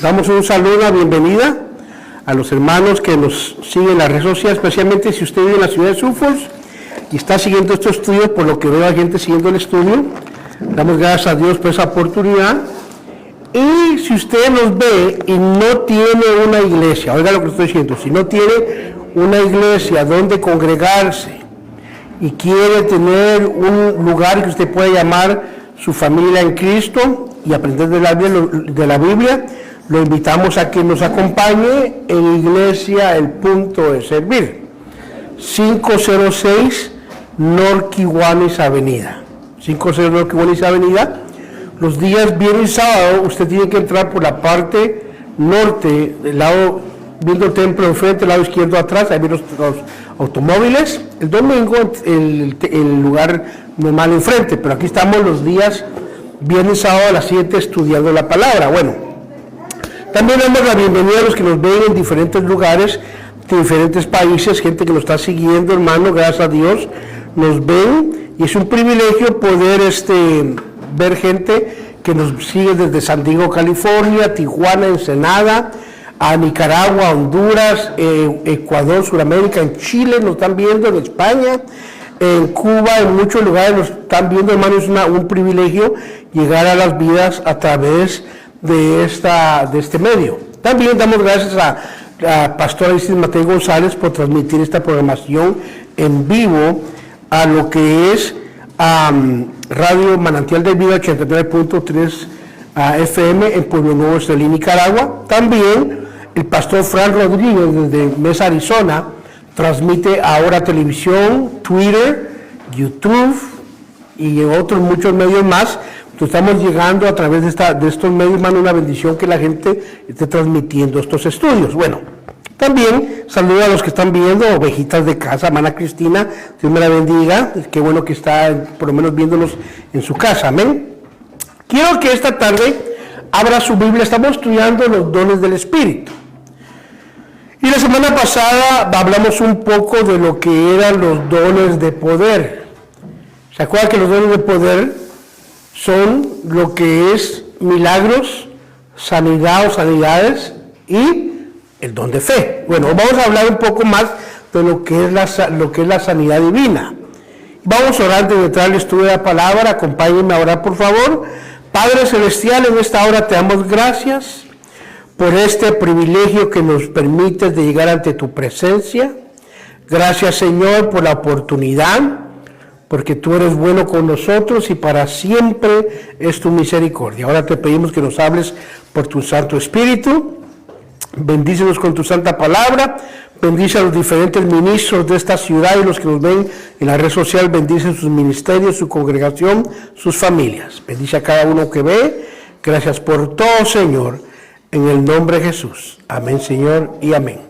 Damos un saludo, una bienvenida a los hermanos que nos siguen en las redes sociales, especialmente si usted vive en la ciudad de Suffolk y está siguiendo estos estudios, por lo que veo a gente siguiendo el estudio. Damos gracias a Dios por esa oportunidad. Y si usted nos ve y no tiene una iglesia, oiga lo que estoy diciendo, si no tiene una iglesia donde congregarse y quiere tener un lugar que usted pueda llamar su familia en Cristo y aprender de la Biblia, lo invitamos a que nos acompañe en Iglesia El Punto de Servir, 506 North Kiwanis Avenida. 506 North Kiwanis Avenida. Los días viernes y sábado usted tiene que entrar por la parte norte, del lado, viendo el templo enfrente, del lado izquierdo atrás, ahí vienen los automóviles. El domingo el lugar normal enfrente, pero aquí estamos los días viernes y sábado a las 7 estudiando la palabra. Bueno, también damos la bienvenida a los que nos ven en diferentes lugares, de diferentes países, gente que nos está siguiendo, hermano, gracias a Dios, nos ven, y es un privilegio poder ver gente que nos sigue desde San Diego, California, Tijuana, Ensenada, a Nicaragua, Honduras, Ecuador, Sudamérica, en Chile nos están viendo, en España, en Cuba, en muchos lugares nos están viendo, hermano. Es un privilegio llegar a las vidas a través de este medio. También damos gracias a Pastor Isis Mateo González por transmitir esta programación en vivo a lo que es Radio Manantial de Vida 89.3 FM en Pueblo Nuevo, Estelí, Nicaragua. También el Pastor Fran Rodríguez desde Mesa, Arizona, transmite ahora televisión, Twitter, YouTube y otros muchos medios más. Estamos llegando a través de estos medios, hermano, una bendición que la gente esté transmitiendo estos estudios. Bueno, también saludo a los que están viendo, ovejitas de casa, hermana Cristina, Dios me la bendiga, qué bueno que está por lo menos viéndonos en su casa, amén. Quiero que esta tarde abra su Biblia, estamos estudiando los dones del Espíritu. Y la semana pasada hablamos un poco de lo que eran los dones de poder. ¿Se acuerdan que los dones de poder son lo que es milagros, sanidad o sanidades y el don de fe? Bueno, vamos a hablar un poco más de lo que es la sanidad divina. Vamos a orar antes de entrar al estudio de la palabra. Acompáñenme a orar, por favor. Padre Celestial, en esta hora te damos gracias por este privilegio que nos permites de llegar ante tu presencia. Gracias, Señor, por la oportunidad, porque tú eres bueno con nosotros y para siempre es tu misericordia. Ahora te pedimos que nos hables por tu Santo Espíritu. Bendícenos con tu santa palabra. Bendice a los diferentes ministros de esta ciudad y los que nos ven en la red social. Bendice sus ministerios, su congregación, sus familias. Bendice a cada uno que ve. Gracias por todo, Señor. En el nombre de Jesús. Amén, Señor, y amén.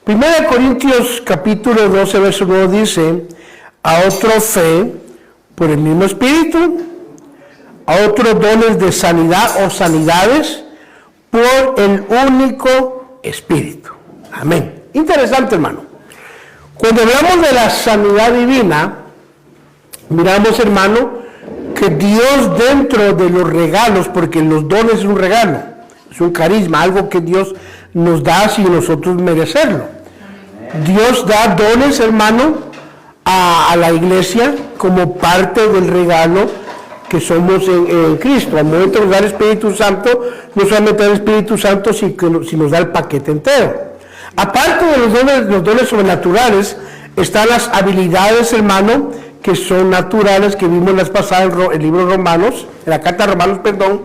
1 Corintios capítulo 12, verso 9 dice: a otro fe por el mismo Espíritu, a otros dones de sanidad o sanidades por el único Espíritu. Amén. Interesante, hermano. Cuando hablamos de la sanidad divina, miramos, hermano, que Dios dentro de los regalos, porque los dones es un regalo, es un carisma, algo que Dios nos da sin nosotros merecerlo. Dios da dones, hermano, a la iglesia como parte del regalo que somos en Cristo. Al momento de nos da el Espíritu Santo, no solamente el Espíritu Santo, sino nos da el paquete entero. Aparte de los dones sobrenaturales, están las habilidades, hermano, que son naturales, que vimos las pasadas en el libro de Romanos, en la carta de Romanos, perdón,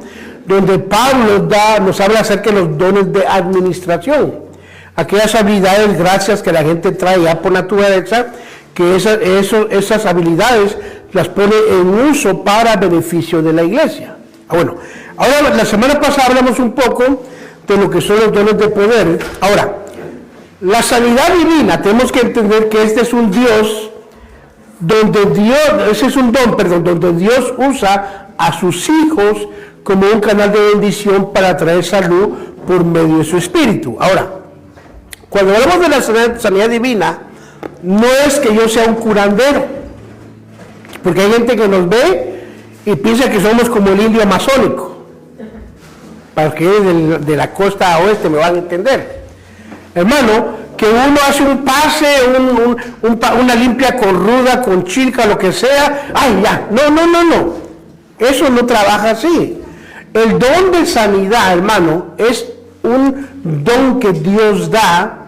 donde Pablo nos habla acerca de los dones de administración, aquellas habilidades, gracias que la gente trae ya por naturaleza, que esas habilidades las pone en uso para beneficio de la iglesia. Bueno, ahora la semana pasada hablamos un poco de lo que son los dones de poder. Ahora, la sanidad divina, tenemos que entender que este es un Dios, donde Dios usa a sus hijos como un canal de bendición para traer salud por medio de su Espíritu. Ahora, cuando hablamos de la sanidad divina, no es que yo sea un curandero, porque hay gente que nos ve y piensa que somos como el indio amazónico. para que de la costa oeste me van a entender. Hermano, que uno hace un pase, una limpia con ruda, con chilca, lo que sea, ¡ay, ya! No. Eso no trabaja así. El don de sanidad, hermano, es un don que Dios da,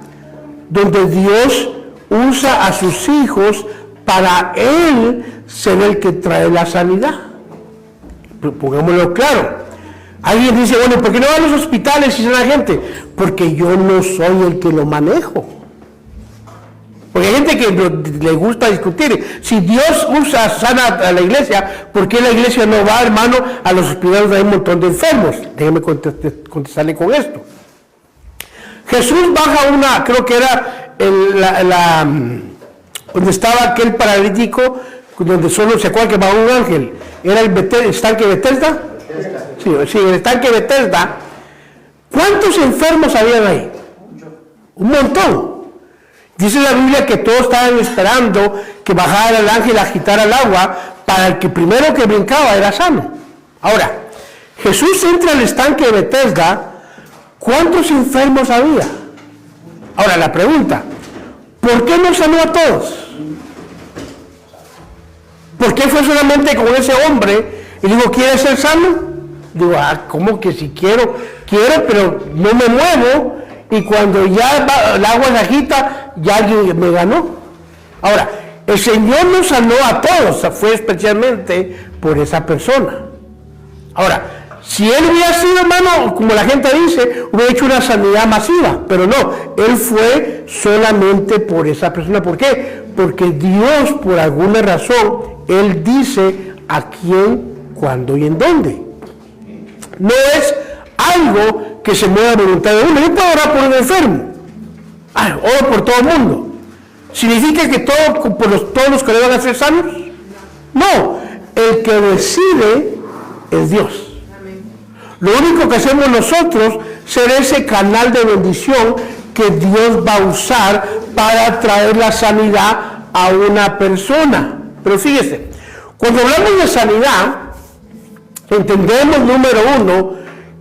donde Dios usa a sus hijos para Él ser el que trae la sanidad. Pongámoslo claro. Alguien dice, bueno, ¿por qué no van a los hospitales y sana gente? Porque yo no soy el que lo manejo. Porque hay gente que le gusta discutir. Si Dios sana a la iglesia, ¿por qué la iglesia no va, hermano, a los hospitales donde hay un montón de enfermos? Déjeme contestarle con esto. Jesús baja creo que era donde estaba aquel paralítico, donde solo se acuerda que bajó un ángel. ¿Era el estanque Bethesda? Sí, el estanque Bethesda. ¿Cuántos enfermos habían ahí? Un montón. Dice la Biblia que todos estaban esperando que bajara el ángel a agitar el agua para el que primero que brincaba era sano. Ahora, Jesús entra al estanque de Bethesda, ¿cuántos enfermos había? Ahora, la pregunta, ¿por qué no sanó a todos? ¿Por qué fue solamente con ese hombre y digo, ¿quieres ser sano? Digo, ¿cómo que si quiero, pero no me muevo? Y cuando ya el agua se agita, ya alguien me ganó. Ahora, el Señor no sanó a todos, fue especialmente por esa persona. Ahora, si Él hubiera sido, hermano, como la gente dice, hubiera hecho una sanidad masiva, pero no, Él fue solamente por esa persona. ¿Por qué? Porque Dios, por alguna razón, Él dice a quién, cuándo y en dónde. No es algo que se mueva a voluntad de uno. Yo puedo orar por un enfermo. Oro por todo el mundo. ¿Significa que todos los que le van a ser sanos? No. El que decide es Dios. Lo único que hacemos nosotros es ser ese canal de bendición que Dios va a usar para traer la sanidad a una persona. Pero fíjese, cuando hablamos de sanidad, entendemos, número uno,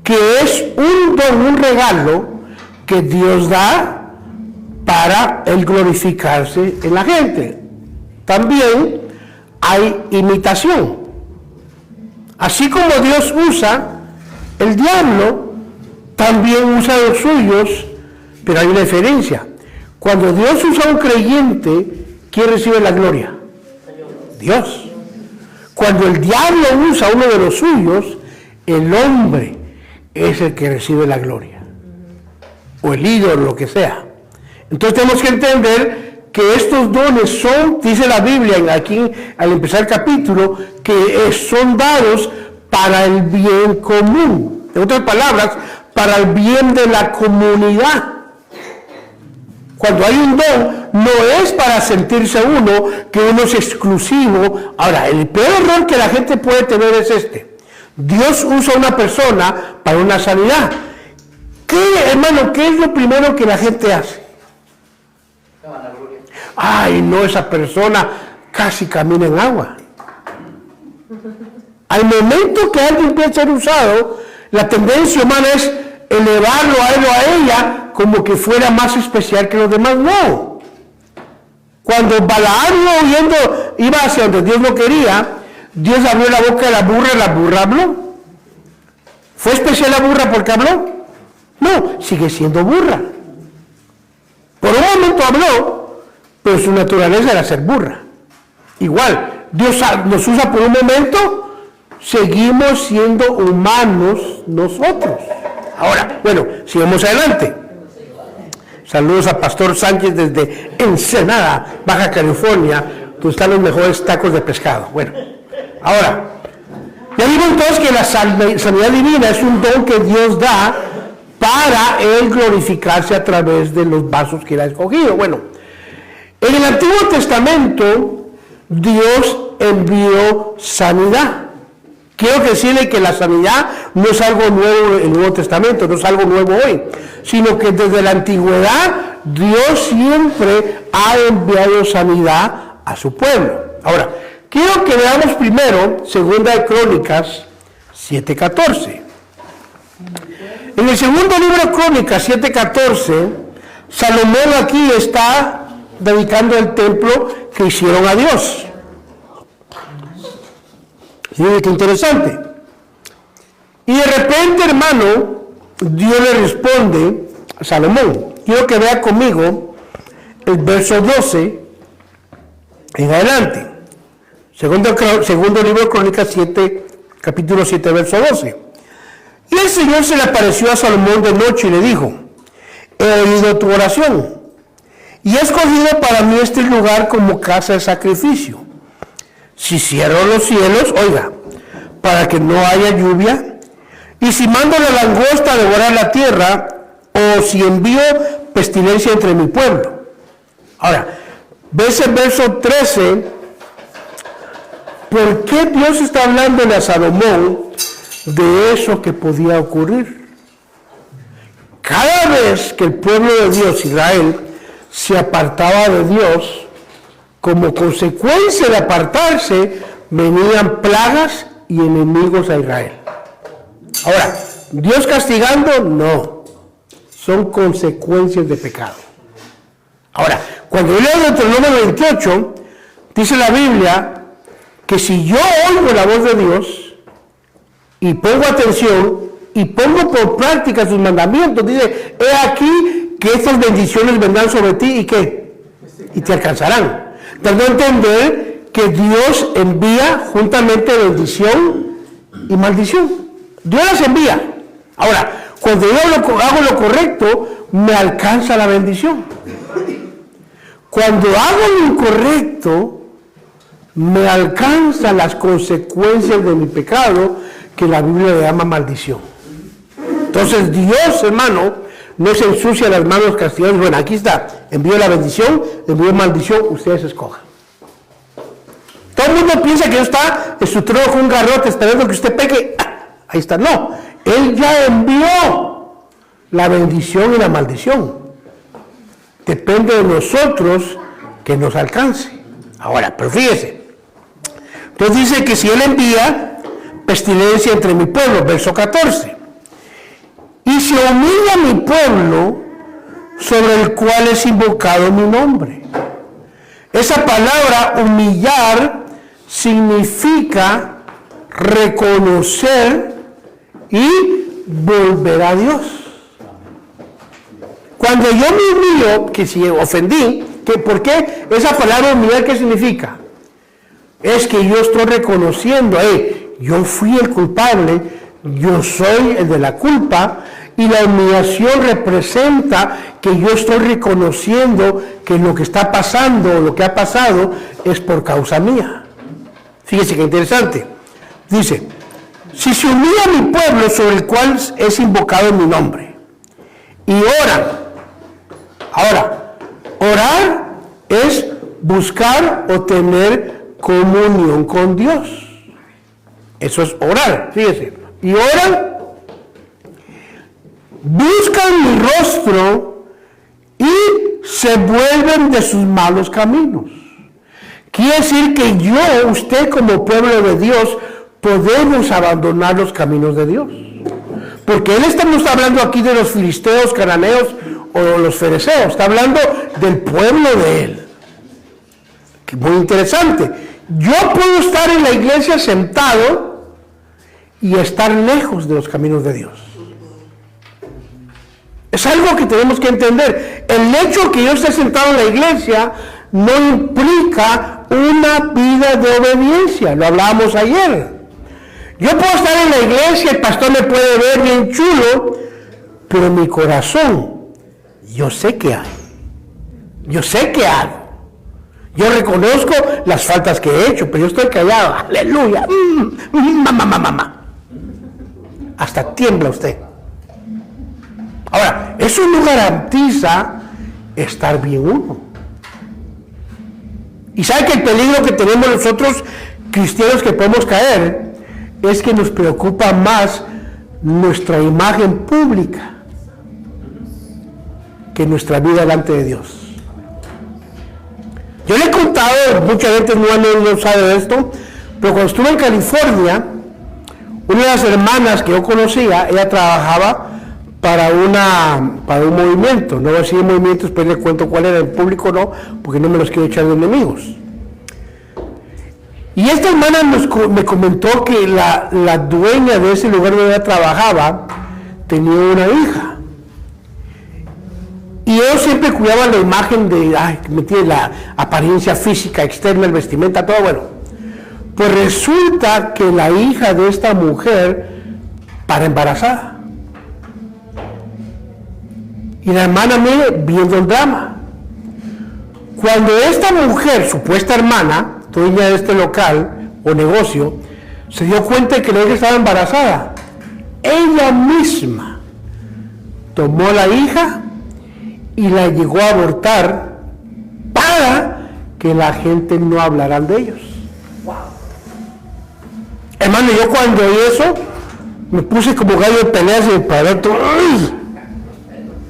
que es un don, un regalo que Dios da para Él glorificarse en la gente. También hay imitación. Así como Dios usa, el diablo también usa los suyos, pero hay una diferencia. Cuando Dios usa a un creyente, ¿quién recibe la gloria? Dios. Cuando el diablo usa a uno de los suyos, el hombre es el que recibe la gloria, o el ídolo, lo que sea. Entonces tenemos que entender que estos dones son, dice la Biblia aquí al empezar el capítulo, que son dados para el bien común. En otras palabras, para el bien de la comunidad. Cuando hay un don, no es para sentirse uno, que uno es exclusivo. Ahora, el peor error que la gente puede tener es este. Dios usa a una persona para una sanidad. Hermano, ¿qué es lo primero que la gente hace? Ay, no, esa persona casi camina en agua. Al momento que alguien empieza a ser usado, la tendencia humana es elevarlo a él o a ella como que fuera más especial que los demás. No. Cuando Balaam iba hacia donde Dios no quería, Dios abrió la boca de la burra habló. ¿Fue especial la burra porque habló? No, sigue siendo burra. Por un momento habló, pero su naturaleza era ser burra. Igual, Dios nos usa por un momento, seguimos siendo humanos nosotros. Ahora, bueno, sigamos adelante. Saludos a Pastor Sánchez desde Ensenada, Baja California, donde están los mejores tacos de pescado. Bueno, ahora, ya digo entonces que la sanidad divina es un don que Dios da para Él glorificarse a través de los vasos que Él ha escogido. Bueno, en el Antiguo Testamento, Dios envió sanidad. Quiero decirle que la sanidad no es algo nuevo en el Nuevo Testamento, no es algo nuevo hoy, sino que desde la antigüedad Dios siempre ha enviado sanidad a su pueblo. Ahora, quiero que veamos primero 2 de Crónicas 7:14. En el segundo libro de Crónicas 7:14, Salomón aquí está dedicando el templo que hicieron a Dios. Fíjense qué interesante. Y de repente, hermano, Dios le responde a Salomón. Quiero que vea conmigo el verso 12 en adelante. Segundo libro de Crónicas 7, capítulo 7, verso 12. Y el Señor se le apareció a Salomón de noche y le dijo: he oído tu oración y he escogido para mí este lugar como casa de sacrificio. Si cierro los cielos, oiga, para que no haya lluvia, y si mando la langosta a devorar la tierra, o si envío pestilencia entre mi pueblo. Ahora, ves el verso 13, ¿por qué Dios está hablándole a Salomón de eso que podía ocurrir? Cada vez que el pueblo de Dios, Israel, se apartaba de Dios, como consecuencia de apartarse, venían plagas y enemigos a Israel. Ahora, ¿Dios castigando? No. Son consecuencias de pecado. Ahora, cuando yo leo Deuteronomio 28, dice la Biblia que si yo oigo la voz de Dios y pongo atención y pongo por práctica sus mandamientos, dice: he aquí que estas bendiciones vendrán sobre ti y ¿qué? Y te alcanzarán. Dando a entender que Dios envía juntamente bendición y maldición. Dios las envía. Ahora, cuando yo hago lo correcto, me alcanza la bendición. Cuando hago lo incorrecto, me alcanzan las consecuencias de mi pecado, que la Biblia le llama maldición. Entonces Dios, hermano, no se ensucia las manos castigando. Bueno, aquí está, envío la bendición, envío maldición, ustedes escojan. Todo el mundo piensa que Dios está estructurado con un garrote esperando que usted peque. Ahí está, no. Él ya envió la bendición y la maldición. Depende de nosotros que nos alcance. Ahora, pero fíjese. Entonces dice que si Él envía pestilencia entre mi pueblo, verso 14. Y se humilla mi pueblo sobre el cual es invocado mi nombre. Esa palabra humillar significa reconocer y volver a Dios. Cuando yo me humillo, que si ofendí, ¿por qué? Esa palabra humillar, ¿qué significa? Es que yo estoy reconociendo, yo fui el culpable, yo soy el de la culpa, y la humillación representa que yo estoy reconociendo que lo que está pasando, lo que ha pasado, es por causa mía. Fíjese qué interesante. Dice: si se humilla mi pueblo sobre el cual es invocado mi nombre, y oran. Ahora, orar es buscar o tener comunión con Dios. Eso es orar, fíjese. Y oran, buscan mi rostro y se vuelven de sus malos caminos. Quiere decir que usted como pueblo de Dios, podemos abandonar los caminos de Dios. Porque Él no está hablando aquí de los filisteos, cananeos o los fereceos, está hablando del pueblo de Él. Que muy interesante. Yo puedo estar en la iglesia sentado y estar lejos de los caminos de Dios. Es algo que tenemos que entender. El hecho que yo esté sentado en la iglesia no implica una vida de obediencia. Lo hablábamos ayer. Yo puedo estar en la iglesia, el pastor me puede ver bien chulo, pero en mi corazón, yo sé que hay. Yo sé que hago. Yo reconozco las faltas que he hecho, pero yo estoy callado. Aleluya. Mamá. Hasta tiembla usted. Ahora, eso no garantiza estar bien uno. Y sabe que el peligro que tenemos nosotros, cristianos, que podemos caer, es que nos preocupa más nuestra imagen pública que nuestra vida delante de Dios. Yo le he contado, mucha gente no sabe de esto, pero cuando estuve en California, una de las hermanas que yo conocía, ella trabajaba para un movimiento. No voy a decir movimiento, después le cuento cuál era, el público no, porque no me los quiero echar de enemigos. Y esta hermana me comentó que la dueña de ese lugar donde ella trabajaba tenía una hija. Y ellos siempre cuidaban la imagen de, me tiene la apariencia física, externa, el vestimenta, todo bueno. Pues resulta que la hija de esta mujer para embarazada. Y la hermana mire viendo el drama. Cuando esta mujer, supuesta hermana, dueña de este local o negocio, se dio cuenta de que la hija estaba embarazada, ella misma tomó la hija y la llegó a abortar para que la gente no hablara de ellos. Wow. Hermano, yo cuando oí eso, me puse como gallo de peleas y para adentro.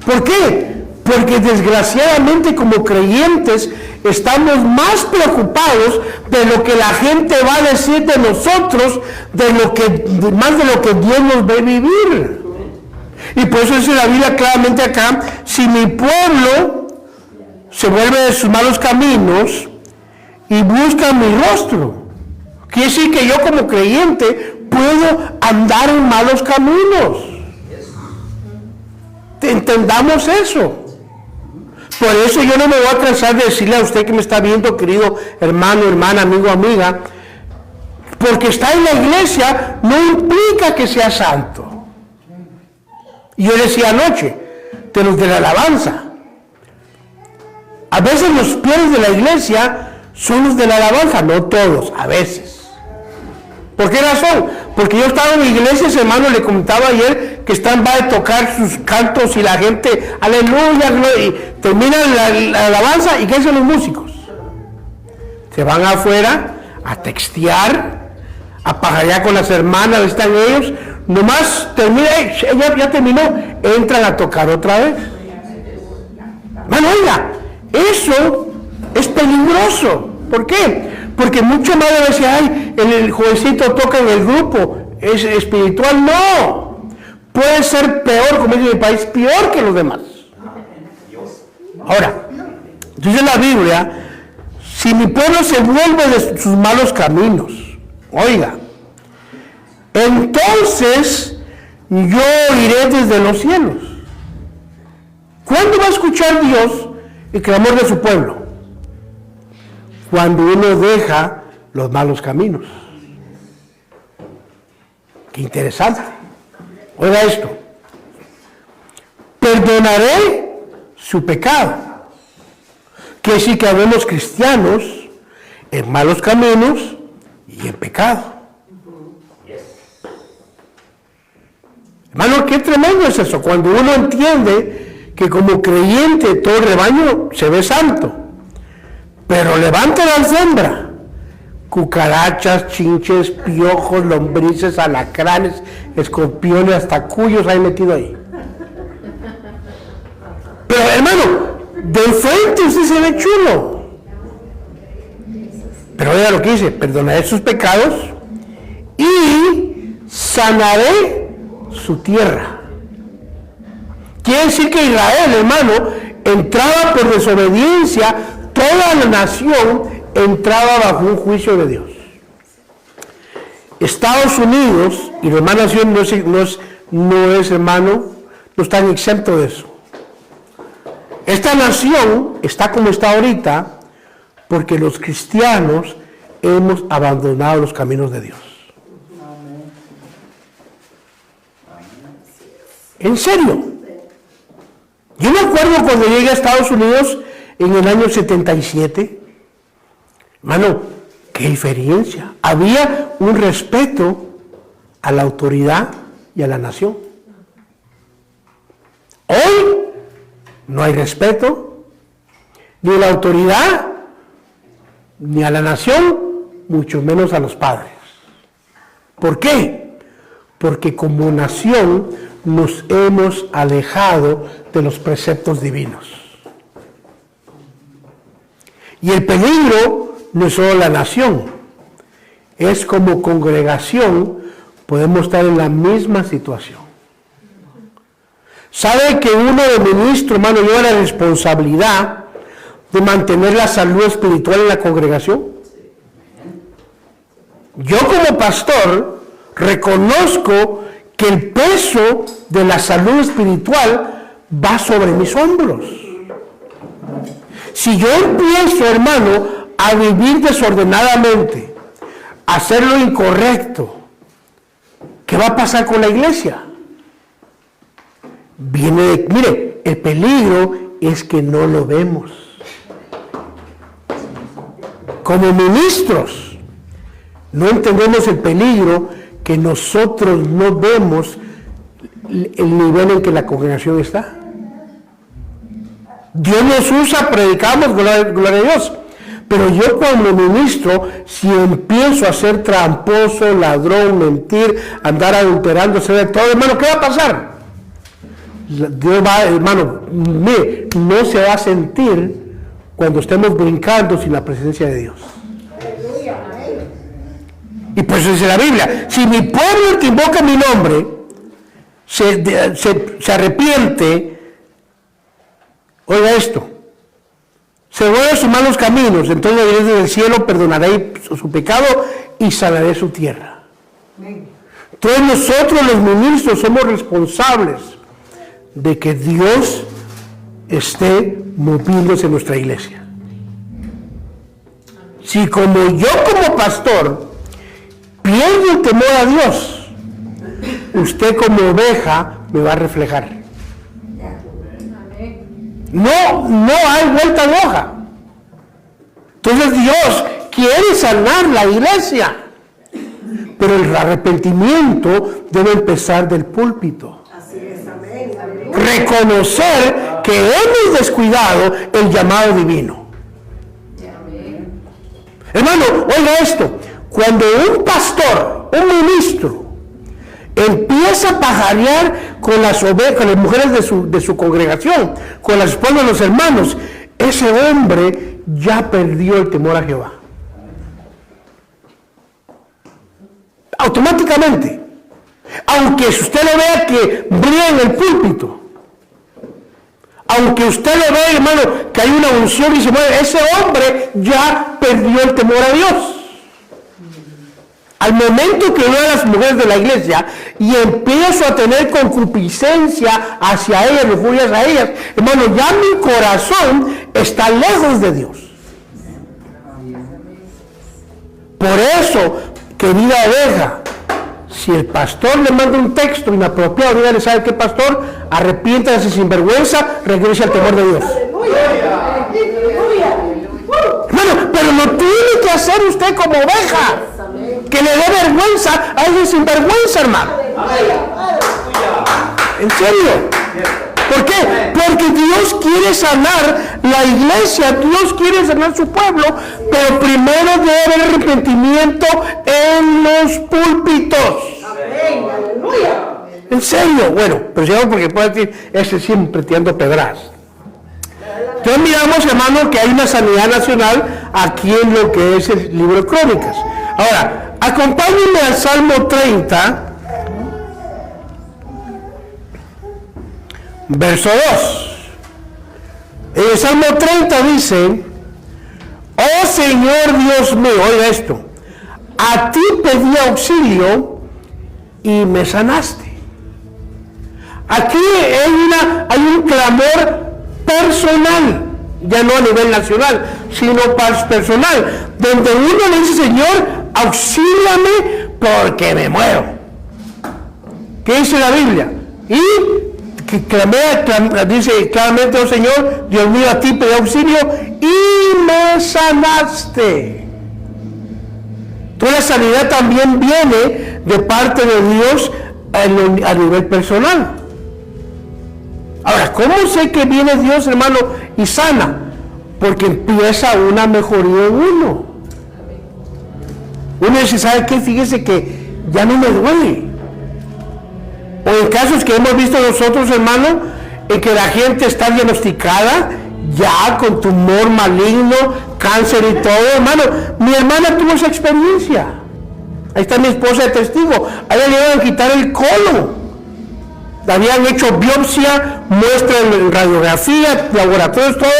¿Por qué? Porque desgraciadamente como creyentes estamos más preocupados de lo que la gente va a decir de nosotros, más de lo que Dios nos ve vivir. Y por eso dice la Biblia claramente acá, si mi pueblo se vuelve de sus malos caminos y busca mi rostro, quiere decir que yo como creyente puedo andar en malos caminos. Entendamos eso. Por eso yo no me voy a cansar de decirle a usted que me está viendo, querido hermano, hermana, amigo, amiga, porque estar en la iglesia no implica que sea santo. Y yo decía anoche, de los de la alabanza, a veces los fieles de la iglesia son los de la alabanza, no todos, a veces. ¿Por qué razón? Porque yo estaba en iglesias, hermano, le comentaba ayer que están va a tocar sus cantos y la gente, aleluya, gloria, y terminan la alabanza y ¿qué hacen los músicos? Se van afuera a textear, a pajarear con las hermanas, están ellos, nomás termina, ella ya terminó, entran a tocar otra vez. Hermano, oiga, eso es peligroso. ¿Por qué? Porque mucho más debe decir, el jovencito toca en el grupo, es espiritual. No, puede ser peor, como dice mi país, peor que los demás. Ahora, dice la Biblia, si mi pueblo se vuelve de sus malos caminos, oiga, entonces yo iré desde los cielos. ¿Cuándo va a escuchar Dios el clamor de su pueblo? Cuando uno deja los malos caminos. Qué interesante. Oiga esto. Perdonaré su pecado. Quiere decir que habemos cristianos en malos caminos y en pecado. Hermano, qué tremendo es eso. Cuando uno entiende que como creyente todo el rebaño se ve santo. Pero levanta la alfombra, cucarachas, chinches, piojos, lombrices, alacranes, escorpiones, hasta cuyos hay metido ahí. Pero hermano, de frente usted se ve chulo. Pero oiga lo que dice, perdonaré sus pecados y sanaré su tierra. Quiere decir que Israel, hermano, entraba por desobediencia. Toda la nación entraba bajo un juicio de Dios. Estados Unidos y la demás nación no es hermano, no están exentos de eso. Esta nación está como está ahorita porque los cristianos hemos abandonado los caminos de Dios. En serio. Yo me acuerdo cuando llegué a Estados Unidos en el año 77, hermano, qué diferencia. Había un respeto a la autoridad y a la nación. Hoy no hay respeto ni a la autoridad ni a la nación, mucho menos a los padres. ¿Por qué? Porque como nación nos hemos alejado de los preceptos divinos. Y el peligro no es solo la nación, es como congregación podemos estar en la misma situación. ¿Sabe que uno de ministro, hermano, lleva la responsabilidad de mantener la salud espiritual en la congregación? Yo como pastor reconozco que el peso de la salud espiritual va sobre mis hombros. Si yo empiezo, hermano, a vivir desordenadamente, a hacer lo incorrecto, ¿qué va a pasar con la iglesia? Mire, el peligro es que no lo vemos. Como ministros, no entendemos el peligro que nosotros no vemos el nivel en que la congregación está. Dios nos usa, predicamos, gloria a Dios. Pero yo como ministro, si empiezo a ser tramposo, ladrón, mentir, andar adulterando, hacer todo, hermano, ¿qué va a pasar? Dios va, hermano, mire, no se va a sentir cuando estemos brincando sin la presencia de Dios. Y por eso dice la Biblia, si mi pueblo que invoca mi nombre se arrepiente, oiga esto, se vuelve a sus malos caminos, entonces yo desde el cielo perdonaré su pecado y sanaré su tierra. Entonces nosotros los ministros somos responsables de que Dios esté moviéndose en nuestra iglesia. Si como yo como pastor pierdo el temor a Dios, usted como oveja me va a reflejar. No hay vuelta de hoja. Entonces Dios quiere sanar la iglesia, pero el arrepentimiento debe empezar del púlpito. Reconocer que hemos descuidado el llamado divino. Hermano, oiga esto, cuando un pastor, un ministro, empieza a pajarear con las ovejas, con las mujeres de su congregación, con las esposas de los hermanos, ese hombre ya perdió el temor a Jehová. Automáticamente. Aunque usted lo vea que brilla en el púlpito, aunque usted lo vea, hermano, que hay una unción y se mueve, ese hombre ya perdió el temor a Dios. Al momento que veo a las mujeres de la iglesia y empiezo a tener concupiscencia hacia ellas, lujurias a ellas, hermano, ya mi corazón está lejos de Dios. Por eso, querida oveja, si el pastor le manda un texto inapropiado, dígale, ¿sabe qué, pastor? Arrepiéntase sin vergüenza, regrese al temor de Dios. Hermano, pero lo tiene que hacer usted como oveja. Que le dé vergüenza a ese sinvergüenza, hermano. ¿En serio? ¿Por qué? Porque Dios quiere sanar la iglesia, Dios quiere sanar su pueblo, pero primero debe haber arrepentimiento en los púlpitos. ¿En serio? Bueno, pero yo porque puede decir, ese siempre tirando pedras. Entonces miramos, hermano, que hay una sanidad nacional aquí en lo que es el libro de Crónicas. Ahora, acompáñenme al Salmo 30, verso 2. En el Salmo 30 dice, oh Señor Dios mío, oiga esto, a ti pedí auxilio y me sanaste. Aquí hay un clamor personal, ya no a nivel nacional, sino personal, donde uno le dice, Señor, auxíliame porque me muero. ¿Qué dice la Biblia? Y que dice claramente, oh Señor, Dios mío, a ti pedí auxilio y me sanaste. Toda la sanidad también viene de parte de Dios a nivel personal. Ahora, ¿cómo sé que viene Dios, hermano, y sana? Porque empieza una mejoría en uno. Uno dice, ¿sabe qué? Fíjese que ya no me duele. O en casos que hemos visto nosotros, hermano, en que la gente está diagnosticada ya con tumor maligno, cáncer y todo, hermano. Mi hermana tuvo esa experiencia. Ahí está mi esposa de testigo. A ella le iban a quitar el colon. Habían hecho biopsia, muestra en radiografía, laboratorios, todo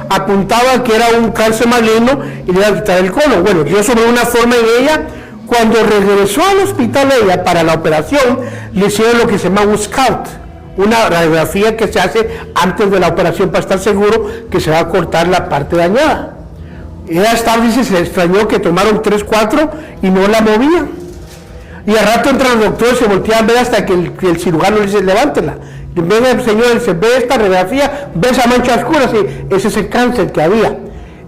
apuntaba que era un cáncer maligno y le iba a quitar el colon. Bueno, Dios obró una forma en ella. Cuando regresó al hospital ella para la operación, le hicieron lo que se llama un scout, una radiografía que se hace antes de la operación para estar seguro que se va a cortar la parte dañada. Ella estaba, dice, se extrañó que tomaron 3, 4 y no la movían. Y al rato entran los doctores, se voltean a ver hasta que el cirujano le dice, levántela. Y venga el señor, dice, ve esta radiografía, ve esa mancha oscura, sí, ese es el cáncer que había.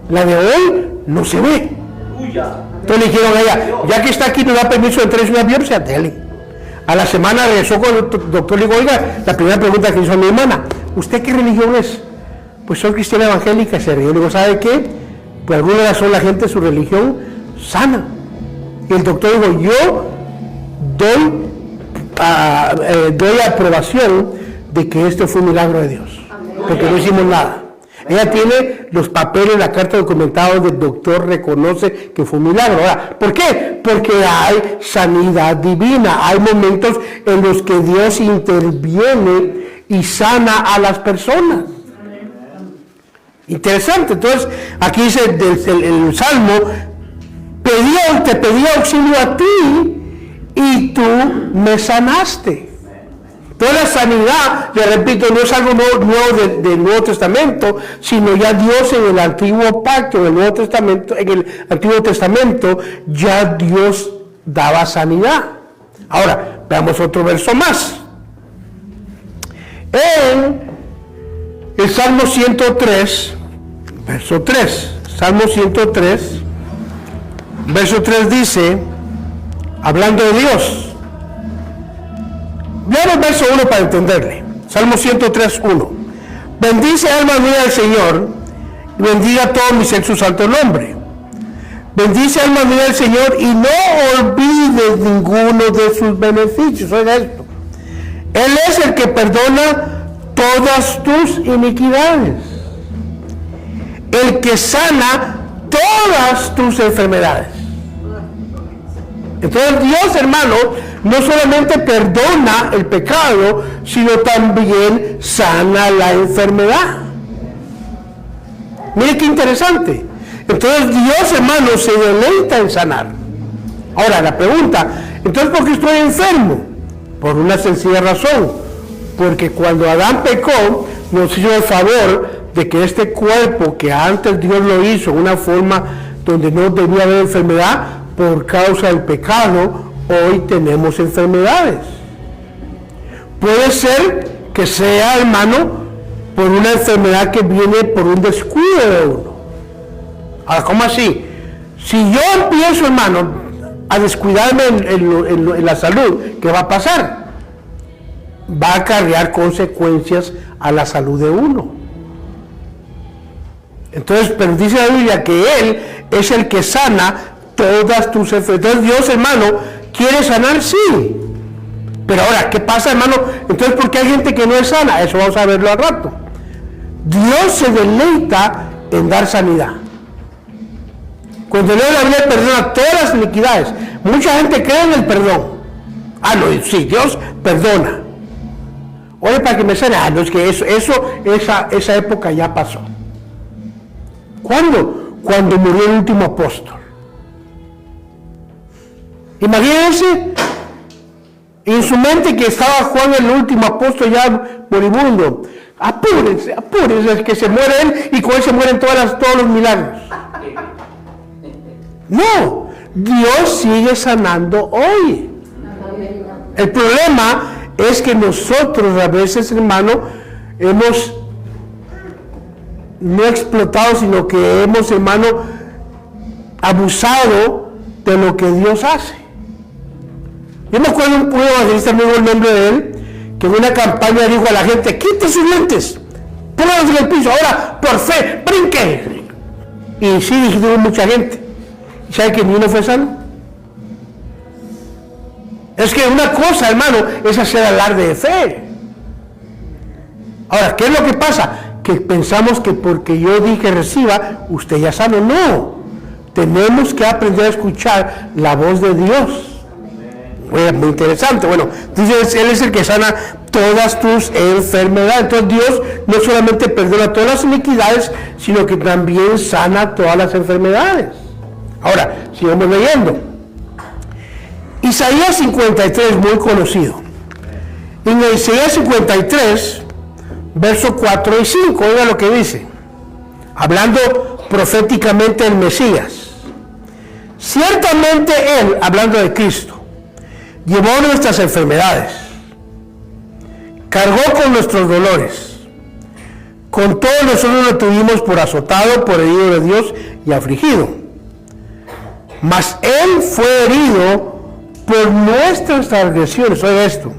La de hoy no se ve. Entonces le dijeron a ella, ya que está aquí, nos da permiso de entrar en una biopsia, dele. A la semana regresó con el doctor, le dijo, oiga, la primera pregunta que hizo a mi hermana, ¿usted qué religión es? Pues soy cristiana evangélica, se rió. Le digo, ¿sabe qué? Por alguna razón la gente su religión sana. Y el doctor dijo, yo doy aprobación de que esto fue un milagro de Dios, porque no hicimos nada. Ella tiene los papeles, la carta documentada donde el doctor reconoce que fue un milagro. Ahora, ¿por qué? Porque hay sanidad divina, hay momentos en los que Dios interviene y sana a las personas. Interesante. Entonces, aquí dice el Salmo, te pedí auxilio a ti y tú me sanaste. Toda la sanidad, le repito, no es algo nuevo del Nuevo Testamento, sino ya Dios en el Antiguo Pacto, en el Antiguo Testamento, ya Dios daba sanidad. Ahora, veamos otro verso más. En el Salmo 103, verso 3, Salmo 103, verso 3 dice, hablando de Dios, veamos el verso 1 para entenderle. Salmo 103, 1. Bendice alma mía al Señor, y bendiga todo mi ser su santo nombre. Bendice alma mía al Señor y no olvides ninguno de sus beneficios. Oiga esto. Él es el que perdona todas tus iniquidades, el que sana todas tus enfermedades. Entonces Dios, hermano, no solamente perdona el pecado, sino también sana la enfermedad. Mire qué interesante. Entonces Dios, hermano, se deleita en sanar. Ahora la pregunta, entonces ¿por qué estoy enfermo? Por una sencilla razón, porque cuando Adán pecó, nos hizo el favor de que este cuerpo que antes Dios lo hizo en una forma donde no debía haber enfermedad, por causa del pecado, hoy tenemos enfermedades. Puede ser que sea, hermano, por una enfermedad que viene por un descuido de uno. Ahora, ¿cómo así? Si yo empiezo, hermano, a descuidarme en la salud, ¿qué va a pasar? Va a acarrear consecuencias a la salud de uno. Entonces, pero dice la Biblia que Él es el que sana todas tus enfermedades. Entonces, Dios, hermano, quiere sanar, sí. Pero ahora, ¿qué pasa, hermano? Entonces, ¿por qué hay gente que no es sana? Eso vamos a verlo al rato. Dios se deleita en dar sanidad. Cuando lee la Biblia, perdona todas las iniquidades. Mucha gente cree en el perdón. Ah, no, sí, Dios perdona. Oye, para que me sane, no, es que esa época ya pasó. ¿Cuándo? Cuando murió el último apóstol. Imagínense, en su mente que estaba Juan el último apóstol ya moribundo. Apúrense, es que se muere él y con él se mueren todos los milagros. No, Dios sigue sanando hoy. El problema es que nosotros a veces, hermano, hemos no explotado, sino que hemos, hermano, abusado de lo que Dios hace. Yo me acuerdo un evangelista, no digo el nombre de él, que en una campaña dijo a la gente, quite sus lentes, pónganlos en el piso, ahora por fe, brinque. Y sí, dijo mucha gente. ¿Y sabe que ni uno fue sano? Es que una cosa, hermano, es hacer alarde de fe. Ahora, ¿qué es lo que pasa? Que pensamos que porque yo dije reciba, usted ya sano. No. Tenemos que aprender a escuchar la voz de Dios. Bueno, muy interesante. Bueno, entonces Él es el que sana todas tus enfermedades. Entonces Dios no solamente perdona todas las iniquidades, sino que también sana todas las enfermedades. Ahora, sigamos leyendo. Isaías 53, muy conocido. En Isaías 53, versos 4 y 5, oiga lo que dice. Hablando proféticamente del Mesías. Ciertamente Él, hablando de Cristo, llevó nuestras enfermedades, cargó con nuestros dolores. Con todo nosotros lo tuvimos por azotado, por herido de Dios y afligido. Mas Él fue herido por nuestras transgresiones, oiga esto,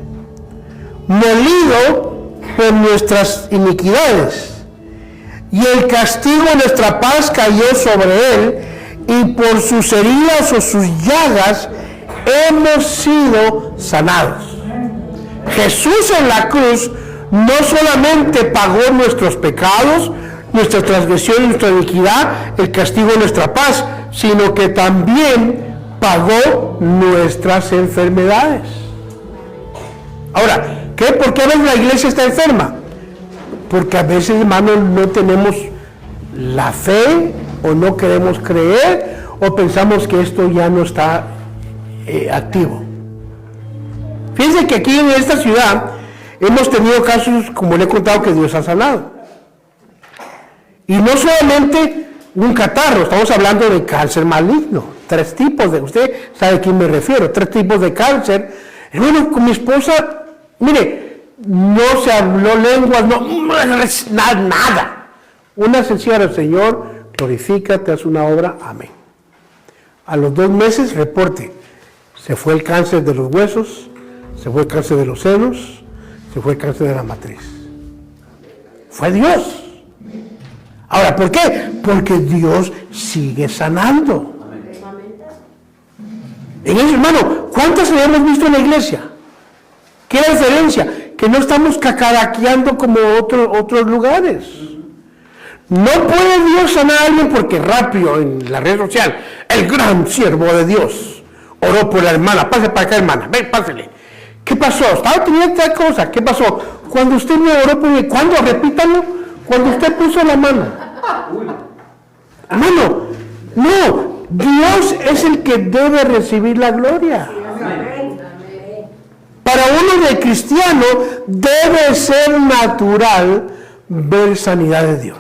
molido por nuestras iniquidades, y el castigo de nuestra paz cayó sobre Él, y por sus heridas o sus llagas hemos sido sanados. Jesús en la cruz no solamente pagó nuestros pecados, nuestra transgresión, nuestra iniquidad, el castigo de nuestra paz, sino que también pagó nuestras enfermedades. Ahora, ¿por qué a veces la iglesia está enferma? Porque a veces, hermanos, no tenemos la fe, o no queremos creer, o pensamos que esto ya no está activo. Fíjense que aquí en esta ciudad hemos tenido casos, como le he contado, que Dios ha sanado. Y no solamente un catarro, estamos hablando de cáncer maligno. 3 tipos de, usted sabe a quién me refiero, 3 tipos de cáncer. Bueno, con mi esposa, mire, no se habló lenguas, nada. Una sencilla del Señor, glorifícate, haz una obra, amén. A los 2 meses, reporte, se fue el cáncer de los huesos, se fue el cáncer de los senos, se fue el cáncer de la matriz. Fue Dios. Ahora, ¿por qué? Porque Dios sigue sanando. En eso, hermano, ¿cuántas hemos visto en la iglesia? ¿Qué diferencia? Que no estamos cacaraqueando como otros lugares. No puede Dios sanar a alguien porque rápido en la red social, el gran siervo de Dios oró por la hermana. Pase para acá, hermana, ven, pásele. ¿Qué pasó? Estaba teniendo tal cosa. ¿Qué pasó? Cuando usted me oró por mí, ¿cuándo? Repítalo. Cuando usted puso la mano. Hermano, no. Dios es el que debe recibir la gloria. Para uno de cristiano debe ser natural ver sanidad de Dios.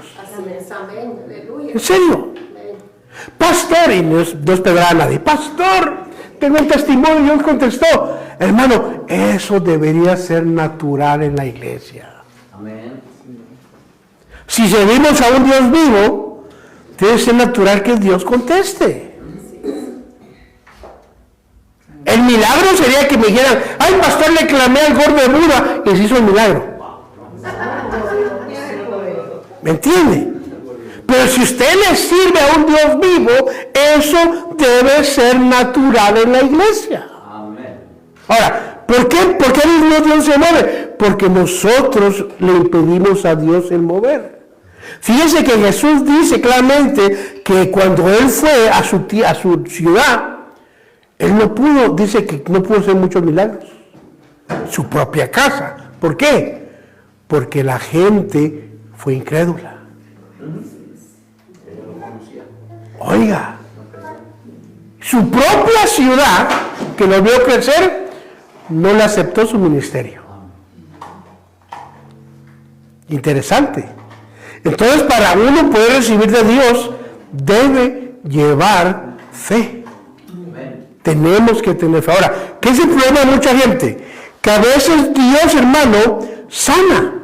¿En serio? Pastor, y no es pegar a nadie. Pastor, tengo un testimonio, y Dios contestó. Hermano, eso debería ser natural en la iglesia. Amén. Si servimos a un Dios vivo, debe ser natural que Dios conteste. El milagro sería que me dijeran, ay, pastor, le clamé al gordo de Buda y se hizo el milagro. ¿Me entiende? Pero si usted le sirve a un Dios vivo, eso debe ser natural en la iglesia. Amén. Ahora, ¿por qué Dios se mueve? Porque nosotros le impedimos a Dios el mover. Fíjense que Jesús dice claramente que cuando Él fue a su ciudad, Él no pudo, dice que no pudo hacer muchos milagros. Su propia casa. ¿Por qué? Porque la gente fue incrédula. Oiga, su propia ciudad, que lo vio crecer, no le aceptó su ministerio. Interesante. Entonces, para uno poder recibir de Dios, debe llevar fe. Tenemos que tener fe. Ahora, ¿qué es el problema de mucha gente? Que a veces Dios, hermano, sana.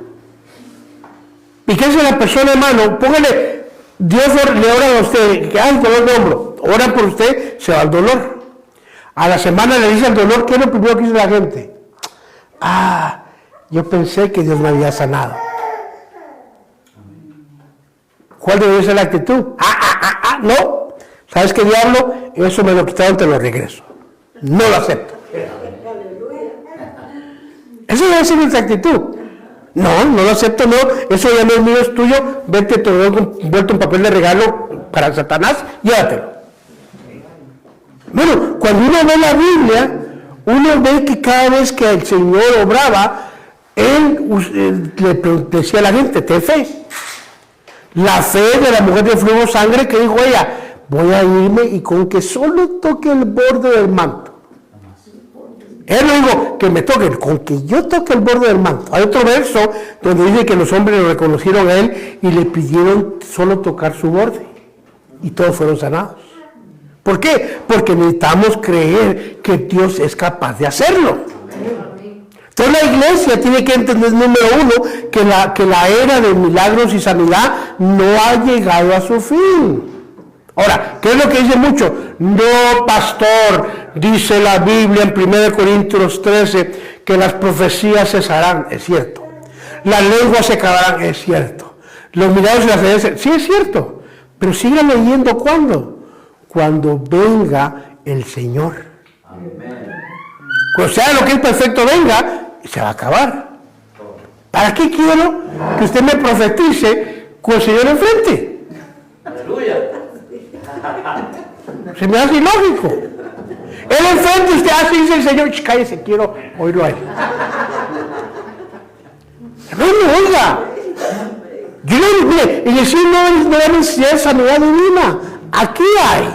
¿Y qué hace la persona, hermano? Póngale, Dios le ora a usted, que hay dolor de hombro. Ora por usted, se va el dolor. A la semana le dice el dolor, ¿qué es lo primero que dice la gente? Ah, yo pensé que Dios me había sanado. ¿Cuál debe ser la actitud? No. ¿Sabes qué, diablo? Eso me lo quitaron, te lo regreso. No lo acepto. Esa debe ser nuestra actitud. No lo acepto, no. Eso ya no es mío, es tuyo. Vete, te lo doy envuelto en papel de regalo para Satanás, llévatelo. Bueno, cuando uno ve la Biblia, uno ve que cada vez que el Señor obraba, Él le decía a la gente, ten fe. La fe de la mujer de flujo de sangre que dijo ella, voy a irme y con que solo toque el borde del manto. Él no dijo que me toque, con que yo toque el borde del manto. Hay otro verso donde dice que los hombres lo reconocieron a él y le pidieron solo tocar su borde. Y todos fueron sanados. ¿Por qué? Porque necesitamos creer que Dios es capaz de hacerlo. Entonces la iglesia tiene que entender, número uno, que la era de milagros y sanidad no ha llegado a su fin. Ahora, ¿qué es lo que dice mucho? No, pastor, dice la Biblia en 1 Corintios 13, que las profecías cesarán, es cierto. Las lenguas se acabarán, es cierto. Los milagros y las señales, sí es cierto. Pero sigue leyendo, ¿cuándo? Cuando venga el Señor. Amén. Cuando sea lo que es perfecto venga, se va a acabar. ¿Para qué quiero que usted me profetice con el Señor enfrente? Aleluya. Se me hace ilógico. Él enfrente, usted hace y dice el Señor, cállese, quiero oírlo a él. Hermano, oiga. Yo le mire, en el cielo no hay necesidad de sanidad divina. Aquí hay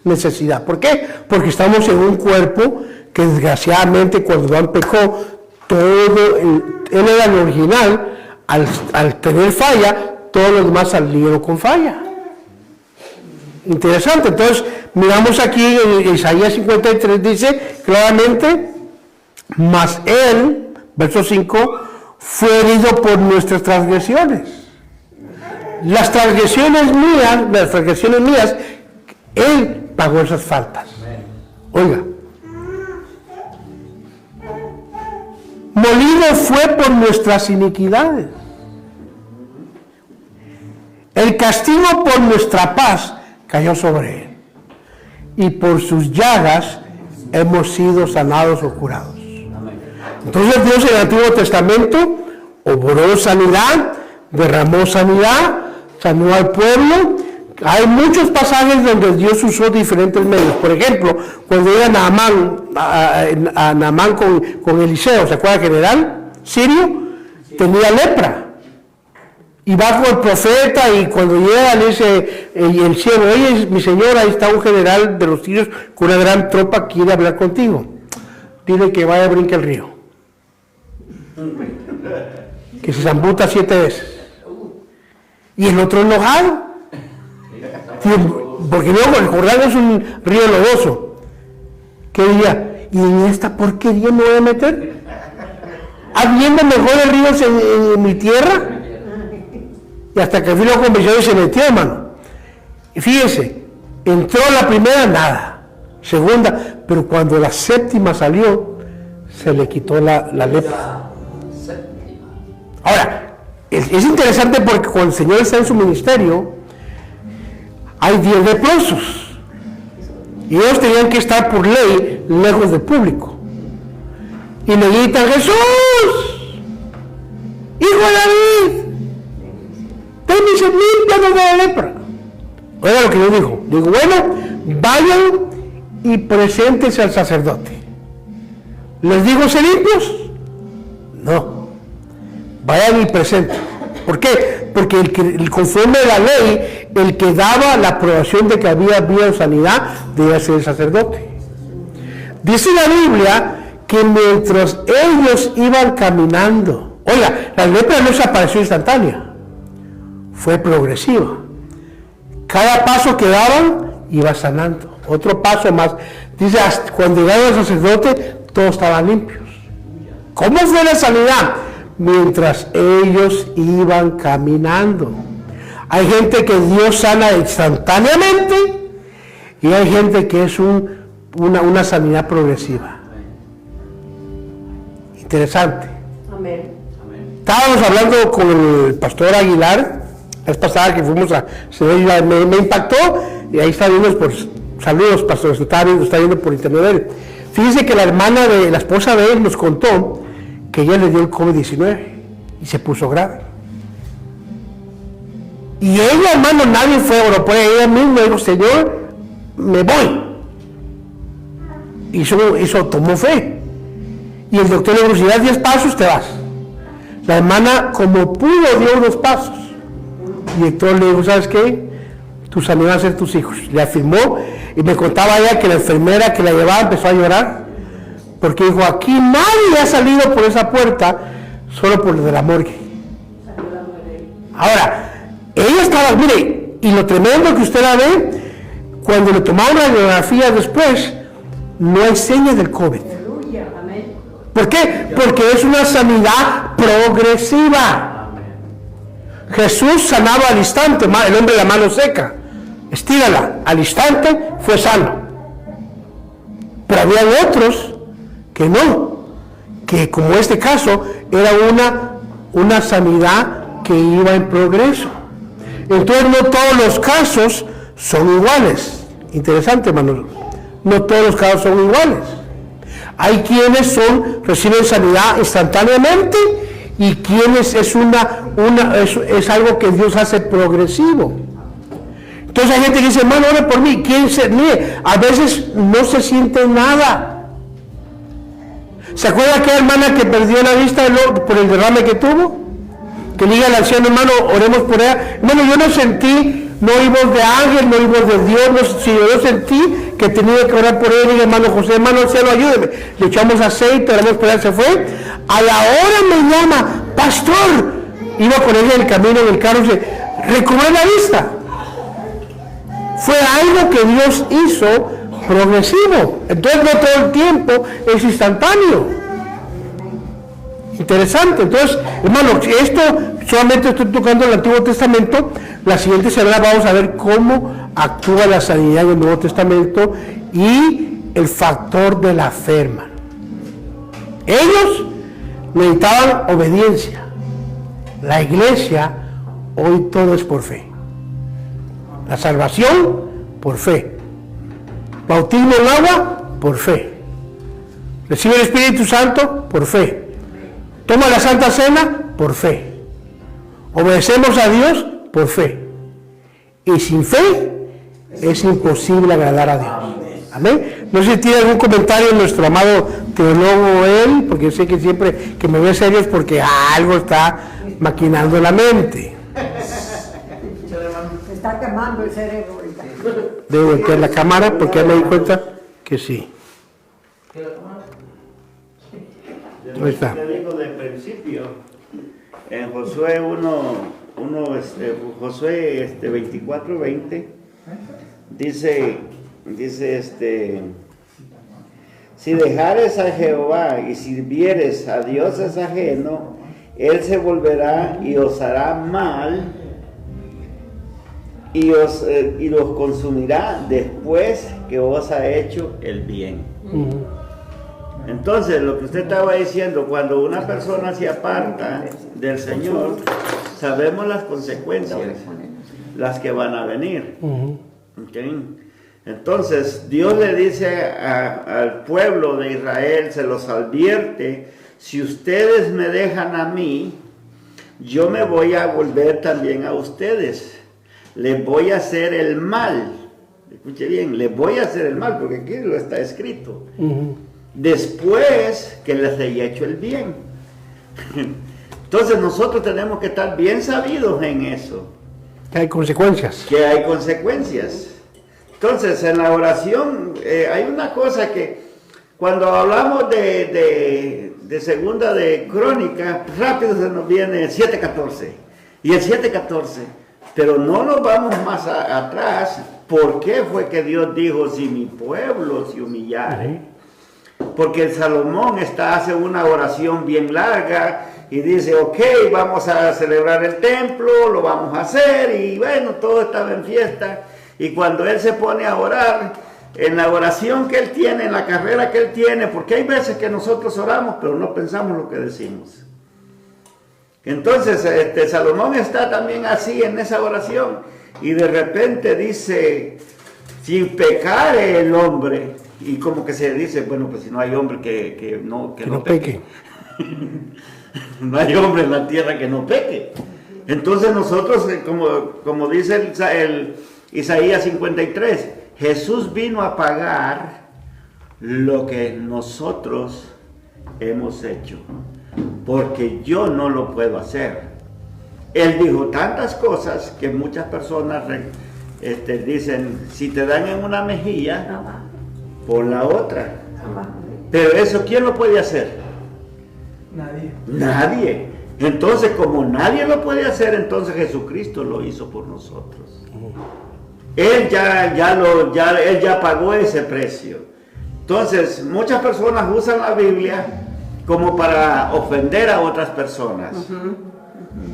necesidad. ¿Por qué? Porque estamos en un cuerpo que desgraciadamente cuando Adán pecó, él era el original, al tener falla, todos los demás salieron con falla. Interesante, entonces miramos aquí en Isaías 53, dice claramente, mas él, verso 5, fue herido por nuestras transgresiones. Las transgresiones mías, él pagó esas faltas. Oiga, molido fue por nuestras iniquidades. El castigo por nuestra paz cayó sobre él. Y por sus llagas hemos sido sanados o curados. Entonces Dios en el Antiguo Testamento obró sanidad, derramó sanidad, sanó al pueblo. Hay muchos pasajes donde Dios usó diferentes medios. Por ejemplo, cuando era Naamán con Eliseo, ¿se acuerda, general sirio? Tenía lepra. Y va con el profeta y cuando llega le dice el cielo, oye, mi señor, ahí está un general de los sirios con una gran tropa, quiere hablar contigo. Dile que vaya a brincar el río. Que se zambuta 7 veces. Y el otro enojado. Porque luego el Jordán es un río lodoso. ¿Qué diría? ¿Y en esta porquería me voy a meter? ¿Habiendo mejores ríos en mi tierra? Y hasta que fui lo convenció y se metió, hermano. Y fíjese, entró la primera, nada. Segunda, pero cuando la séptima salió, se le quitó la lepra. Ahora, es interesante porque cuando el Señor está en su ministerio, hay 10 leprosos. Y ellos tenían que estar por ley lejos del público. Y le gritan, Jesús, hijo de David, ten misericordia de la lepra. Oiga lo que yo digo. Digo, bueno, vayan y preséntense al sacerdote. ¿Les digo ser limpios? No. Vayan y presenten. ¿Por qué? Porque el conforme a la ley, el que daba la aprobación de que había sanidad, debía ser el sacerdote. Dice la Biblia que mientras ellos iban caminando, oiga, la lepra no se apareció instantánea. Fue progresiva. Cada paso que daban iba sanando. Otro paso más. Dice, hasta cuando llegaron al sacerdote, todos estaban limpios. ¿Cómo fue la sanidad? Mientras ellos iban caminando. Hay gente que Dios sana instantáneamente y hay gente que es una sanidad progresiva. Interesante. Amén. Estábamos hablando con el pastor Aguilar. La vez pasada que fuimos me impactó y ahí está viendo por saludos, pastor, está viendo por internet. Fíjese que la esposa de él nos contó que ella le dio el COVID-19 y se puso grave. Y ella, hermano, nadie fue a orar por ella misma, dijo, Señor, me voy. Y eso tomó fe. Y el doctor le dijo, si das 10 pasos, te vas. La hermana, como pudo, dio unos pasos. Y el doctor le dijo, ¿sabes qué? Tu sanidad va a ser tus hijos. Le afirmó, y me contaba ella que la enfermera que la llevaba empezó a llorar, porque dijo, aquí nadie ha salido por esa puerta, solo por lo de la morgue. Ahora, ella estaba, mire, y lo tremendo que usted la ve, cuando le tomaron la radiografía después, no hay señas del COVID. ¿Por qué? Porque es una sanidad progresiva. Jesús sanaba al instante, el hombre de la mano seca, estírala, al instante fue sano. Pero había otros que no, que como este caso era una sanidad que iba en progreso. Entonces no todos los casos son iguales. Interesante, hermanos. No todos los casos son iguales. Hay quienes reciben sanidad instantáneamente y quienes es algo que Dios hace progresivo. Entonces hay gente que dice, hermano, ore por mí. Mire, a veces no se siente nada. ¿Se acuerda aquella hermana que perdió la vista por el derrame que tuvo? Que le diga al anciano, hermano, oremos por ella. Hermano, yo no sentí, no oí voz de ángel, no oí voz de Dios, yo sentí que tenía que orar por él. Y hermano José, hermano, el cielo, ayúdeme. Le echamos aceite, oramos por él, se fue. A la hora me llama, pastor. Iba con ella en el camino, en el carro, se recobró la vista. Fue algo que Dios hizo progresivo. Entonces no todo el tiempo es instantáneo. Interesante. Entonces, hermano, esto solamente estoy tocando el Antiguo Testamento. La siguiente semana vamos a ver cómo actúa la sanidad en el Nuevo Testamento y el factor de la fe, hermano. Ellos necesitaban obediencia. La iglesia, hoy todo es por fe. La salvación, por fe. Bautismo en agua, por fe. Recibe el Espíritu Santo, por fe. Toma la Santa Cena, por fe. Obedecemos a Dios, por fe. Y sin fe, es imposible agradar a Dios. Amén. No sé si tiene algún comentario nuestro amado teólogo él, porque sé que siempre que me ve serio es porque algo está maquinando en la mente. Se está quemando el cerebro ahorita. Debo voltear la cámara porque ya me di cuenta que sí. Ahí está. Te digo de principio, en Josué 24:20, dice, si dejares a Jehová y sirvieres a dioses ajenos, él se volverá y os hará mal y los consumirá después que os ha hecho el bien. Entonces, lo que usted estaba diciendo, cuando una persona se aparta del Señor, sabemos las consecuencias, las que van a venir. ¿Okay? Entonces, Dios le dice al pueblo de Israel, se los advierte, si ustedes me dejan a mí, yo me voy a volver también a ustedes. Les voy a hacer el mal. Escuche bien, les voy a hacer el mal, porque aquí lo está escrito. Después que les haya hecho el bien. Entonces nosotros tenemos que estar bien sabidos en eso. Que hay consecuencias. Que hay consecuencias. Entonces en la oración hay una cosa que cuando hablamos de segunda de Crónica, rápido se nos viene el 7:14. Y el 7:14. Pero no nos vamos más atrás. ¿Por qué fue que Dios dijo, si mi pueblo se humillare? Porque Salomón hace una oración bien larga y dice, ok, vamos a celebrar el templo, lo vamos a hacer, y bueno, todo estaba en fiesta. Y cuando él se pone a orar, en la oración que él tiene, en la carrera que él tiene, porque hay veces que nosotros oramos, pero no pensamos lo que decimos. Entonces, Salomón está también así en esa oración, y de repente dice, sin pecar el hombre. Y como que se dice, bueno, pues si no hay hombre que no peque. No hay hombre en la tierra que no peque. Entonces nosotros, como dice el, Isaías 53, Jesús vino a pagar lo que nosotros hemos hecho, porque yo no lo puedo hacer. Él dijo tantas cosas que muchas personas dicen, si te dan en una mejilla, pon la otra. Pero eso, ¿quién lo puede hacer? Nadie. Entonces, como nadie lo puede hacer, entonces Jesucristo lo hizo por nosotros. Él ya pagó ese precio. Entonces, muchas personas usan la Biblia como para ofender a otras personas.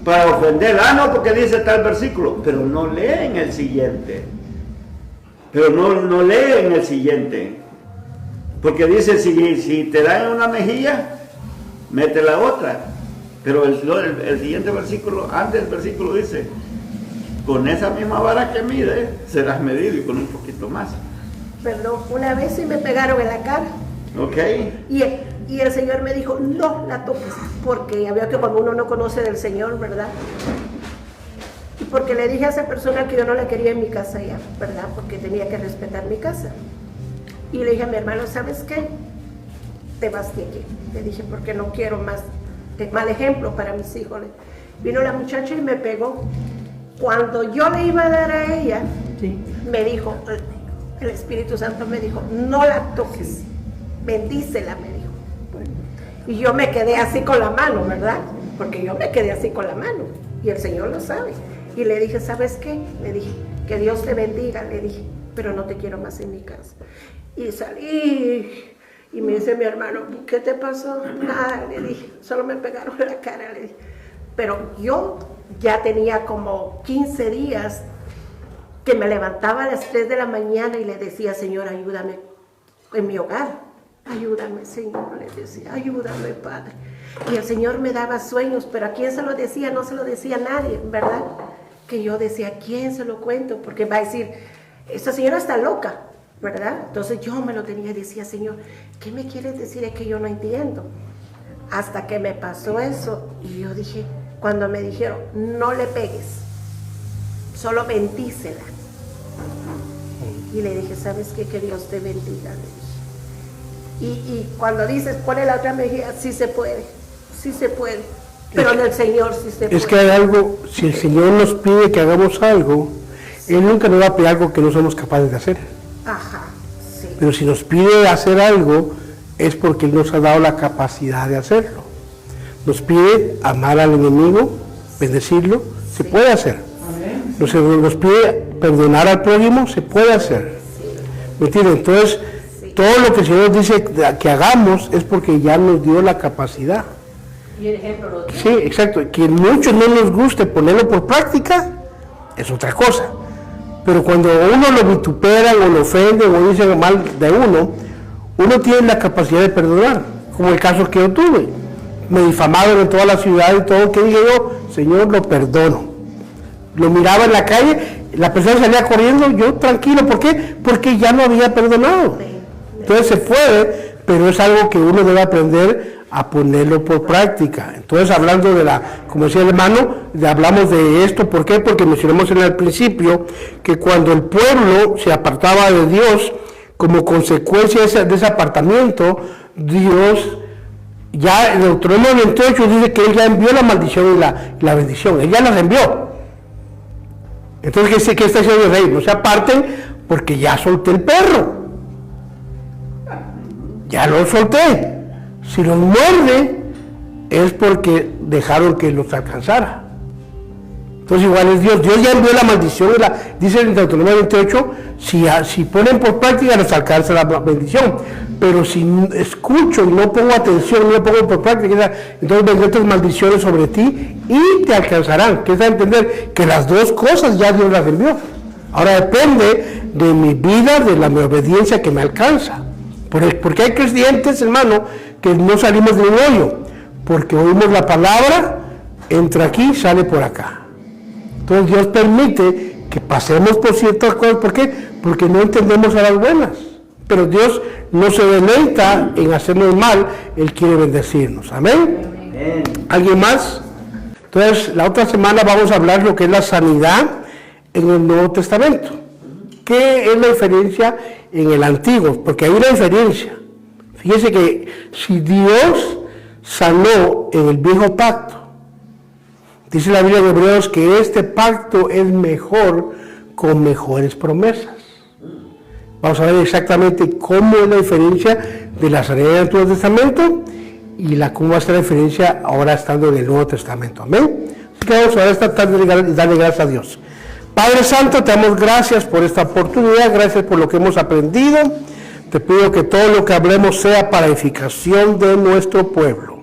Para ofender, no, porque dice tal versículo, pero no leen el siguiente. No leen el siguiente. Porque dice, si te dan una mejilla, mete la otra. Pero el siguiente versículo, antes del versículo dice, con esa misma vara que mide, serás medido y con un poquito más. Perdón, una vez sí me pegaron en la cara. Ok. Y el Señor me dijo, no la toques, porque ya veo que cuando uno no conoce del Señor, ¿verdad? Y porque le dije a esa persona que yo no la quería en mi casa ya, ¿verdad? Porque tenía que respetar mi casa. Y le dije a mi hermano, ¿sabes qué? Te vas de aquí. Le dije, porque no quiero más mal ejemplo para mis hijos. Vino la muchacha y me pegó. Cuando yo le iba a dar a ella, me dijo, el Espíritu Santo me dijo, no la toques, bendícela, me dijo. Y yo me quedé así con la mano, ¿verdad? Porque yo me quedé así con la mano, y el Señor lo sabe. Y le dije, ¿sabes qué? Le dije, que Dios te bendiga, le dije, pero no te quiero más en mi casa. Y salí, y me dice mi hermano, ¿qué te pasó? Nada, le dije, solo me pegaron en la cara, le dije. Pero yo ya tenía como 15 días que me levantaba a las 3 de la mañana y le decía, Señor, ayúdame en mi hogar. Ayúdame, Señor, le decía, ayúdame, Padre. Y el Señor me daba sueños, pero ¿a quién se lo decía? No se lo decía a nadie, ¿verdad? Que yo decía, ¿a quién se lo cuento? Porque va a decir, esta señora está loca, ¿verdad? Entonces yo me lo tenía y decía, Señor, ¿qué me quieres decir? Es que yo no entiendo. Hasta que me pasó eso, y yo dije, cuando me dijeron, no le pegues, solo bendícela. Y le dije, ¿sabes qué? Que Dios te bendiga, le dije. Y cuando dices, pone la otra mejilla, sí se puede, pero en el Señor sí se puede. Es que hay algo, si el Señor nos pide que hagamos algo, Él nunca nos va a pedir algo que no somos capaces de hacer. Ajá, sí. Pero si nos pide hacer algo, es porque Él nos ha dado la capacidad de hacerlo. Nos pide amar al enemigo, bendecirlo, se puede hacer. Nos pide perdonar al prójimo, se puede hacer. ¿Me entienden? Entonces, todo lo que el Señor dice que hagamos es porque ya nos dio la capacidad. Y el ejemplo lo dio. Sí, exacto. Que muchos no nos guste ponerlo por práctica, es otra cosa. Pero cuando uno lo vituperan o lo ofenden o dicen mal de uno tiene la capacidad de perdonar, como el caso que yo tuve. Me difamaron en toda la ciudad y todo, que dije yo, Señor, lo perdono. Lo miraba en la calle, la persona salía corriendo, yo tranquilo, ¿por qué? Porque ya no había perdonado. Entonces se puede, pero es algo que uno debe aprender a ponerlo por práctica. Entonces, hablando de como decía el hermano, hablamos de esto, ¿por qué? Porque mencionamos en el principio que cuando el pueblo se apartaba de Dios, como consecuencia de ese apartamiento, Dios, ya en Deuteronomio 28 dice que Él ya envió la maldición y la bendición, Él ya las envió. Entonces, ¿qué está diciendo el rey? No se aparten porque ya solté el perro. Ya lo solté. Si los muerde, es porque dejaron que los alcanzara. Entonces igual es Dios. Dios ya envió la maldición, dice en Deuteronomio 28, si ponen por práctica les alcanza la bendición. Pero si escucho y no pongo atención, no lo pongo por práctica, entonces vendrán estas maldiciones sobre ti y te alcanzarán. ¿Qué es a entender? Que las dos cosas ya Dios las envió. Ahora depende de mi vida, de mi obediencia que me alcanza. Porque hay creyentes, hermano, que no salimos de un hoyo. Porque oímos la palabra, entra aquí, sale por acá. Entonces Dios permite que pasemos por ciertas cosas. ¿Por qué? Porque no entendemos a las buenas. Pero Dios no se deleita en hacernos mal, Él quiere bendecirnos. ¿Amén? Amén. ¿Alguien más? Entonces, la otra semana vamos a hablar lo que es la sanidad en el Nuevo Testamento. ¿Qué es la diferencia en el antiguo, porque hay una diferencia. Fíjese que si Dios sanó en el viejo pacto, dice la Biblia de Hebreos que este pacto es mejor con mejores promesas. Vamos a ver exactamente cómo es la diferencia de la sanidad del Antiguo Testamento y cómo va a ser la diferencia ahora estando en el Nuevo Testamento. Amén. Así que vamos a ver esta tarde y darle gracias a Dios. Padre Santo, te damos gracias por esta oportunidad, gracias por lo que hemos aprendido. Te pido que todo lo que hablemos sea para edificación de nuestro pueblo,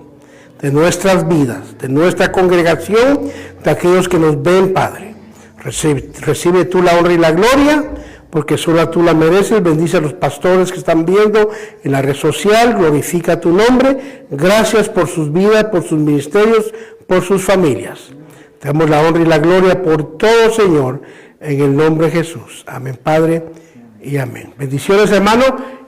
de nuestras vidas, de nuestra congregación, de aquellos que nos ven, Padre. Recibe tú la honra y la gloria, porque solo tú la mereces. Bendice a los pastores que están viendo en la red social, glorifica tu nombre. Gracias por sus vidas, por sus ministerios, por sus familias. Te damos la honra y la gloria por todo, Señor, en el nombre de Jesús. Amén, Padre, y amén. Bendiciones, hermano,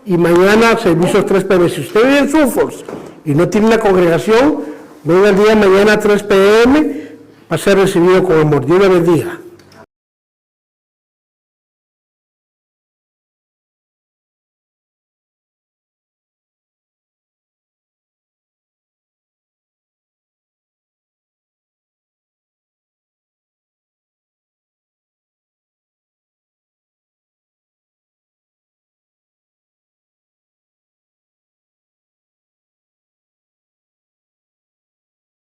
y mañana servicios 3 p.m. Si usted vive en Sulfurs y no tiene una congregación, venga el día de mañana a 3 p.m., va a ser recibido con amor. Dios le bendiga.